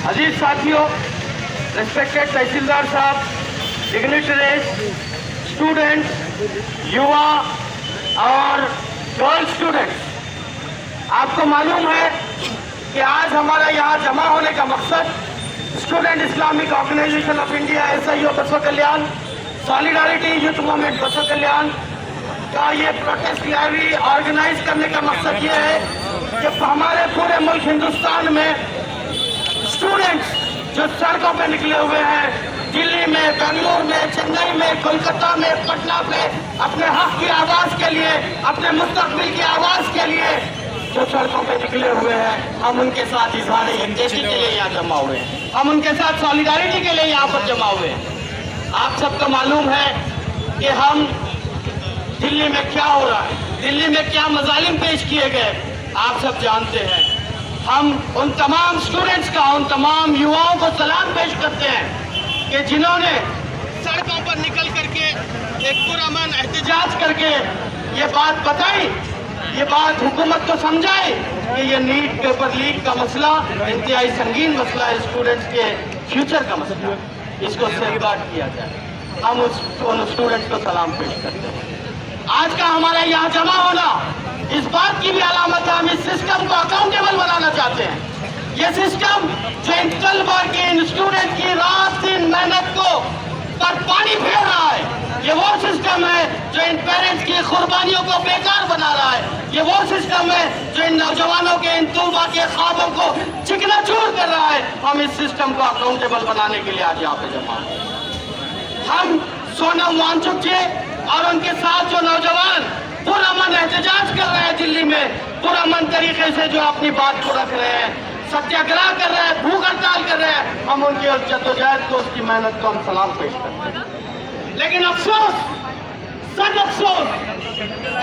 अजीज साथियों, रिस्पेक्टेड तहसीलदार साहब, dignitaries, student, युवा और गर्ल स्टूडेंट्स, आपको मालूम है कि आज हमारा यहाँ जमा होने का मकसद student Islamic organisation of India SIO Basava Kalyan, solidarity youth movement Basava Kalyan का ये प्रोटेस्ट रैली ऑर्गेनाइज करने का मकसद ये है कि हमारे पूरे मुल्क हिंदुस्तान में स्टूडेंट्स जो सड़कों पे निकले हुए हैं, दिल्ली में, बेंगलुरु में, चेन्नई में, कोलकाता में, पटना में, अपने हक की आवाज के लिए, अपने मुस्तकबिल की आवाज के लिए जो सड़कों पे निकले हुए हैं, हम उनके साथ इजहार यकजहती के लिए यहाँ जमा हुए हैं, हम उनके साथ सॉलिडारिटी के लिए यहाँ पर जमा हुए हैं। आप सबको मालूम है कि हम दिल्ली में क्या हो रहा है, दिल्ली में क्या मजालिम पेश किए गए, आप सब जानते हैं। हम उन तमाम स्टूडेंट्स का, उन तमाम युवाओं को सलाम पेश करते हैं कि जिन्होंने सड़कों पर निकल करके एक पुरअमन एहतजाज करके ये बात बताई, ये बात हुकूमत को समझाई कि ये नीट पेपर लीक का मसला इंतहाई संगीन मसला है, स्टूडेंट्स के फ्यूचर का मसला, इसको सेफगार्ड किया जाए। हम उन स्टूडेंट्स को सलाम पेश करते हैं। आज का हमारा यहाँ जमा होना इस बात की भी अलामत है, हम इस सिस्टम को अकाउंटेबल बनाना चाहते हैं। ये सिस्टम जो इन तलबा की, इन स्टूडेंट की रात दिन मेहनत को पर पानी फेर रहा है, ये वो सिस्टम है जो इन पेरेंट्स की कुर्बानियों को बेकार बना रहा है, ये वो सिस्टम है जो इन नौजवानों के, इन तलबा के ख्वाबों को चिकनाचूर कर रहा है। हम इस सिस्टम को अकाउंटेबल बनाने के लिए आज यहाँ पे जमा हैं। हम सोनम वांगचुक जी और उनके साथ जो नौजवान पुरअमन एहतजाज कर रहे हैं दिल्ली में, पुरअमन तरीके से जो अपनी बात को रख रहे हैं, सत्याग्रह कर रहे हैं, भूख हड़ताल कर रहे हैं, हम उनकी जद्दोजहद को, उसकी मेहनत को हम सलाम पेश करते हैं। लेकिन अफसोस, सच अफसोस,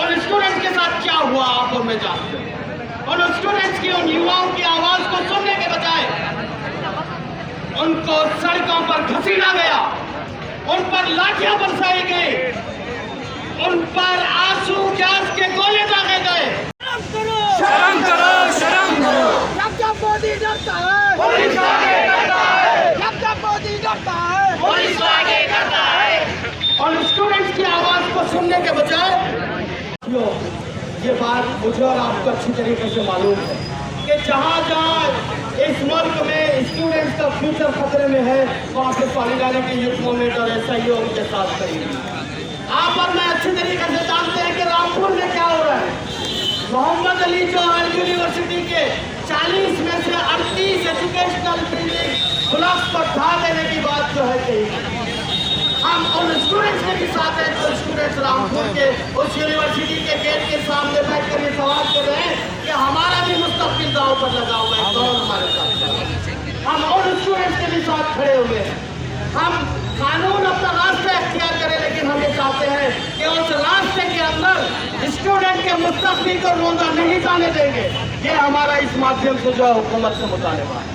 उन स्टूडेंट्स के साथ क्या हुआ आप और मैं जानते हैं। उन स्टूडेंट्स की, उन युवाओं की आवाज को सुनने के बजाय उनको सड़कों पर घसीटा गया, उन पर लाठियां बरसाई गई, उन पर आंसू गैस के गोले दागे गए। शर्म करो, शर्म करो। जब मोदी डरता है, पुलिस आगे करता है, जब मोदी डरता है, पुलिस आगे करता है। और स्टूडेंट्स की आवाज को सुनने के बजाय ये बात मुझे और आपको अच्छी तरीके से मालूम है कि जहाँ जहाँ इस मुल्क में स्टूडेंट्स का फ्यूचर खतरे में है, वहाँ पे सॉलिडारिटी यूथ मूवमेंट और SIO उनके साथ करेगी। आप और मैं अच्छी तरीके से जानते हैं कि रामपुर में क्या हो रहा है। मोहम्मद अली जौहर यूनिवर्सिटी के 40 में से 38 एजुकेशनल बिल्डिंग ब्लॉक्स पर ढा देने की बात जो है कही। हम उन स्टूडेंट्स के भी साथ हैं जो स्टूडेंट्स रामपुर के उस यूनिवर्सिटी के गेट के सामने बैठ कर ये सवाल कर रहे हैं कि हमारा भी मुस्तकबिल दांव पर लगा हुआ है, कौन हमारे साथ। हम उन स्टूडेंट्स के भी साथ खड़े हुए हैं। हम कानून अपना रास्ता अख्तियार करें, लेकिन हम ये चाहते हैं कि उस रास्ते के अंदर स्टूडेंट के मुस्तकबिल को रोंदा नहीं जाने देंगे। ये हमारा इस माध्यम से जो हुकूमत से मुतालबा है।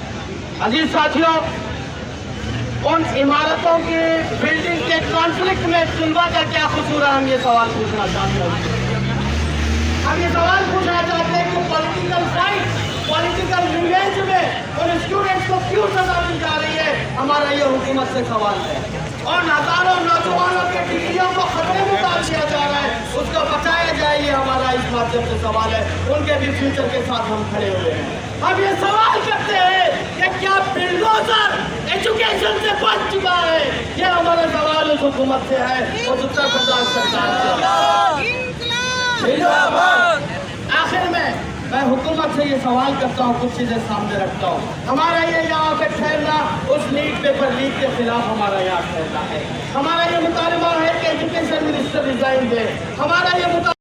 अजीज साथियों, उन इमारतों की बिल्डिंग के कॉन्फ्लिक्ट में तलबा का क्या कसूर है, हम ये सवाल पूछना चाहते हैं। हम ये सवाल पूछना चाहते हैं कि पॉलिटिकल फाइट, पॉलिटिकल रिवेंज में उन स्टूडेंट्स को क्यों सजा दी जा रही है, हमारा ये हुकूमत से सवाल है। और हजारों नौजवानों के डिग्रियों को खतरे में डाल दिया जा रहा है, उसको बचाया जाए, ये हमारा इस माध्यम से सवाल है। उनके भी फ्यूचर के साथ हम खड़े हुए हैं। हम ये सवाल करते हैं कि क्या बिल्डोजर एजुकेशन से बच चुका है, ये हमारा सवाल उस हुकूमत से है, उस उत्तर प्रदेश सरकार से। आखिर में मैं हुकूमत से ये सवाल करता हूँ, कुछ चीजें सामने रखता हूँ। हमारा ये यहाँ पे ठहरना, उस नीट पेपर लीक के खिलाफ हमारा यहाँ ठहरना है। हमारा ये मुतालबा है कि एजुकेशन मिनिस्टर रिजाइन दे। हमारा ये